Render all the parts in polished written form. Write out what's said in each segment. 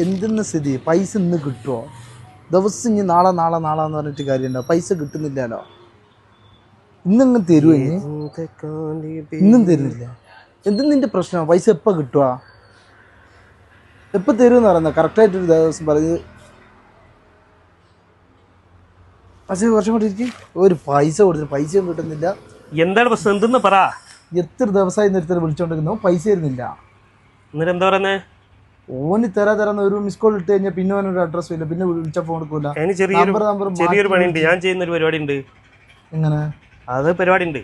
എന്തെന്ന സ്ഥിതി പൈസ ഇന്ന് കിട്ടുമോ? ദിവസം ഇനി നാളെ നാളെ നാളെ എന്ന് പറഞ്ഞിട്ട് കാര്യമുണ്ടോ? പൈസ കിട്ടുന്നില്ലല്ലോ. ഇന്നിങ്ങ് തരുമോ? ഇന്നും തരുന്നില്ല. എന്തെന്ന് നിന്റെ പ്രശ്നം? പൈസ എപ്പോൾ കിട്ടുക? എപ്പോൾ തരുമെന്ന് പറയുന്നത് കറക്റ്റായിട്ടൊരു ദിവസം പറഞ്ഞത്. പക്ഷേ കുറച്ചും കൂടി ഇരിക്കും. ഒരു പൈസ കൊടുത്തിട്ട് പൈസയും കിട്ടുന്നില്ല. എന്താണ് പ്രശ്നം? എന്തെന്ന് പറ. എത്ര ദിവസമായി നിർത്തൽ വിളിച്ചോണ്ടിരിക്കുന്നു, പൈസ തരുന്നില്ല. എന്നിട്ട് എന്താ പറയുന്നത്? ഓന് തരാന്ന് ഒരു മിസ് കോൾ ഇട്ട് കഴിഞ്ഞാൽ പിന്നെ ഓനൊരു അഡ്രസ്സും ഇല്ല, പിന്നെ വിളിച്ച ഫോൺ എടുക്കൂല. ചെറിയൊരു പണിയുണ്ട്, ഞാൻ ചെയ്യുന്ന ഒരു പരിപാടി ഉണ്ട്. എങ്ങനെ? അത് പരിപാടി ഉണ്ട്.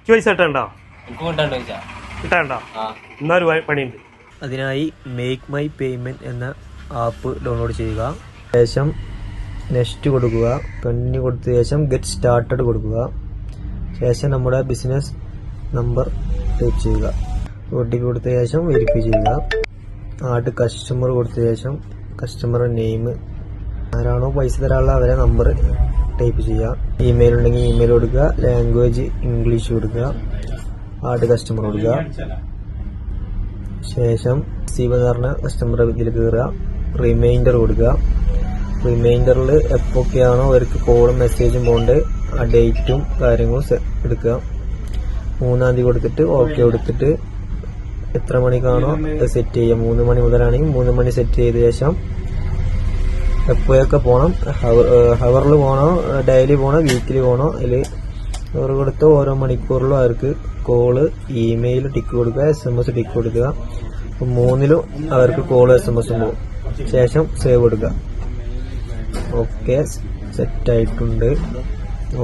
പൈസ കിട്ടണ്ടോ? കിട്ടാണ്ടോ? എന്നൊരു പണിയുണ്ട്. അതിനായി മേക്ക് മൈ പേയ്മെൻറ്റ് എന്ന ആപ്പ് ഡൗൺലോഡ് ചെയ്യുക. ശേഷം നെക്സ്റ്റ് കൊടുക്കുക. പെണ്ണിന് കൊടുത്ത ശേഷം ഗെറ്റ് സ്റ്റാർട്ടഡ് കൊടുക്കുക. ശേഷം നമ്മുടെ ബിസിനസ് നമ്പർ ടൈപ്പ് ചെയ്യുക. OTP കൊടുത്ത ശേഷം വെരിഫൈ ചെയ്യുക. ആഡ് കസ്റ്റമർ കൊടുത്ത ശേഷം കസ്റ്റമറുടെ നെയിം, ആരാണോ പൈസ തരാനുള്ള അവരെ നമ്പർ ടൈപ്പ് ചെയ്യുക. ഇമെയിൽ ഉണ്ടെങ്കിൽ ഇമെയിൽ കൊടുക്കുക. ലാംഗ്വേജ് ഇംഗ്ലീഷ് കൊടുക്കുക. ആഡ് കസ്റ്റമർ കൊടുക്കുക. ശേഷം സീവ് എന്ന് പറഞ്ഞ കസ്റ്റമർ ഇതിൽ കയറുക. റിമൈൻഡർ കൊടുക്കുക. റിമൈൻഡറിൽ എപ്പോഴൊക്കെയാണോ അവർക്ക് കോളും മെസ്സേജും പോകേണ്ടത് ആ ഡേറ്റും കാര്യങ്ങളും എടുക്കുക. 3-ാം തീയതി കൊടുത്തിട്ട് ഓക്കെ കൊടുത്തിട്ട് എത്ര മണിക്കാണോ സെറ്റ് ചെയ്യുക. 3 മണി മുതലാണെങ്കിൽ 3 മണി സെറ്റ് ചെയ്ത ശേഷം എപ്പോഴൊക്കെ പോകണം, ഹവറിൽ പോകണോ, ഡെയിലി പോകണോ, വീക്കിലി പോകണോ, അതിൽ അവർ കൊടുത്ത ഓരോ മണിക്കൂറിലും അവർക്ക് കോള്, ഇമെയിൽ ടിക്ക് കൊടുക്കുക, SMS ടിക്ക് കൊടുക്കുക. അപ്പം 3-ലും അവർക്ക് കോള് SMSും പോകും. ശേഷം സേവ് കൊടുക്കുക. ഓക്കെ, സെറ്റായിട്ടുണ്ട്.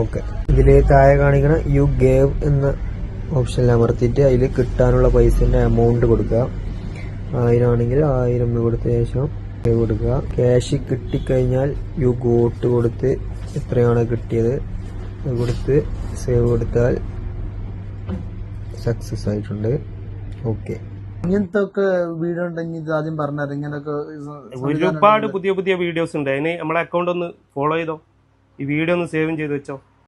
ഓക്കെ, ഇതിൽ താഴെ കാണിക്കണ യു ഗേവ് എന്ന ഓപ്ഷനിൽ അമർത്തിയിട്ട് അതിൽ കിട്ടാനുള്ള പൈസൻ്റെ എമൗണ്ട് കൊടുക്കുക. 1000 ആണെങ്കിൽ 1000 കൊടുത്ത ശേഷം സേവ് കൊടുക്കുക. ക്യാഷ് കിട്ടിക്കഴിഞ്ഞാൽ യു ഗോട്ട് കൊടുത്ത് എത്രയാണോ കിട്ടിയത് അത് കൊടുത്ത് സേവ് കൊടുത്താൽ സക്സസ് ആയിട്ടുണ്ട്. ഓക്കെ, ഇങ്ങനത്തെ ഒക്കെ വീഡിയോ ഉണ്ടെങ്കിൽ ഇത് ആദ്യം പറഞ്ഞാൽ ഇങ്ങനൊക്കെ ഒരുപാട് പുതിയ പുതിയ വീഡിയോസ് ഉണ്ട്. അതിന് നമ്മളെ അക്കൗണ്ട് ഒന്ന് ഫോളോ ചെയ്തോ, ഈ വീഡിയോ ഒന്ന് സേവും ചെയ്ത് വെച്ചോ.